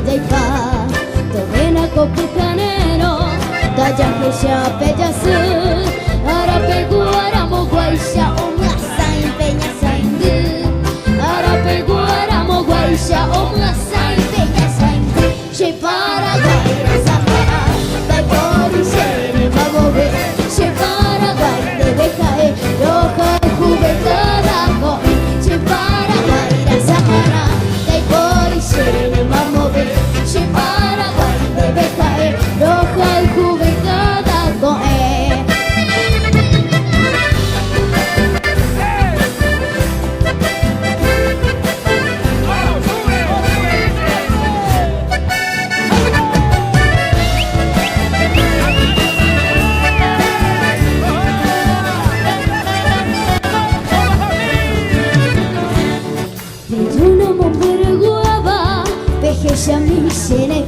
jaipa Tobena kopukanero Daya kesha pejasu Arapegu aramo guaisha Omla sain peña saindu Arapegu aramo guaisha Omla sain peña saindu She para gaira sahara Dai pori shere magobe She para gaira dejae Roja juventada koi She para gaira sahara Dai pori shere magobe She para gaira dejae Roja juventada koi Yami shene